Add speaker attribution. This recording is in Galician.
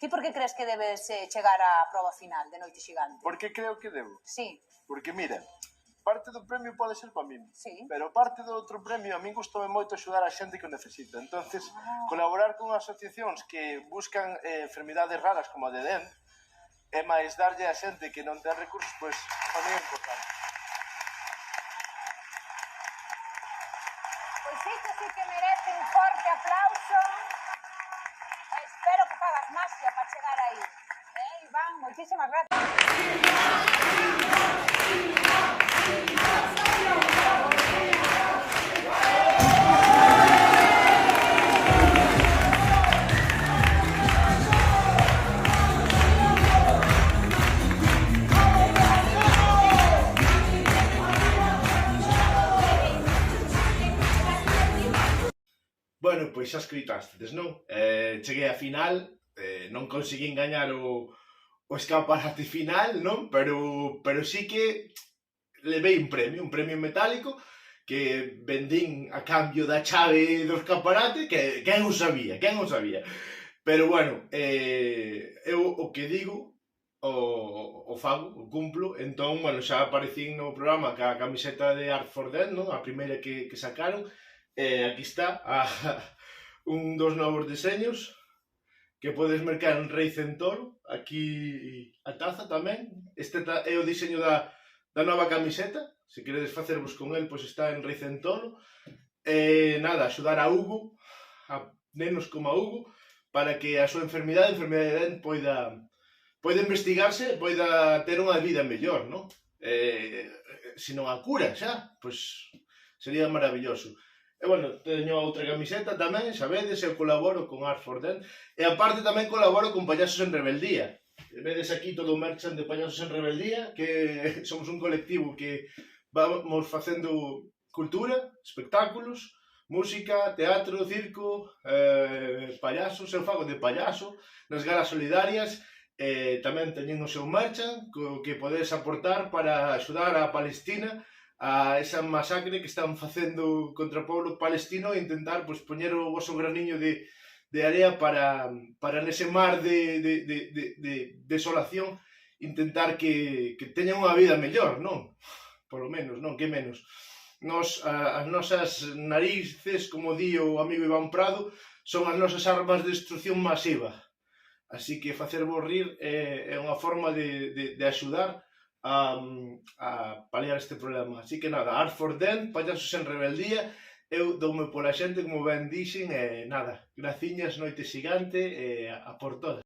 Speaker 1: Ti por que crees que debes chegar á proba final de Noite Xigante?
Speaker 2: Porque creo que debo.
Speaker 1: Sí.
Speaker 2: Porque, mira, parte do premio pode ser para min,
Speaker 1: Sí.
Speaker 2: pero parte do outro premio a min gustoume moito axudar a xente que o necesita. Entonces, colaborar con asociacións que buscan enfermidades raras como a de DEN e máis darlle a xente que non ten recursos, pois, para min é importante.
Speaker 1: Pois isto sí que merece un forte aplauso. Espero que fagas magia para chegar aí. Iván, moitísimas gracias.
Speaker 3: Bueno, pois xa escoitastes, non? Cheguei á final, non conseguín gañar o escaparate final, non? Pero sí que levei un premio metálico que vendín a cambio da chave do escaparate, que quen o sabía. Pero bueno, eu o que digo, o fago, o cumplo, entón, bueno, xa aparecín no programa ca camiseta de Art for Dead, non? A primeira que sacaron, aquí está un dos novos deseños que podes mercar en Rei Centauro. Aquí a taza tamén. Este é o diseño da nova camiseta. Se queredes facervos con el, pois está en Rei Centauro. Nada, axudar a Hugo, a nenos como a Hugo, para que a súa enfermidade de DEN poida investigarse, poida ter unha vida mellor, non? Se non a cura xa, pois sería maravilloso. E, bueno, teño outra camiseta tamén, sabedes, eu colaboro con Art for Dead, e aparte tamén colaboro con Payasos en Rebeldía. Vedes aquí todo o merchan de Payasos en Rebeldía, que somos un colectivo que vamos facendo cultura, espectáculos, música, teatro, circo, payasos, eu fago de payaso, nas galas solidarias, tamén teñen o seu merchan, co que podes aportar para axudar a Palestina, a esa masacre que están facendo contra o pobo palestino e intentar poñer o voso graniño de area para nese mar de desolación intentar que teñan unha vida mellor, non? Polo menos, non? Que menos? As nosas narices, como di o amigo Iván Prado, son as nosas armas de destrucción masiva. Así que facervos rir é unha forma de axudar a paliar este problema. Así que nada, Art for Dead, Payasos en Rebeldía, eu doume pola xente, como ben dixen, e nada, graciñas, Noite Xigante, e a por todas.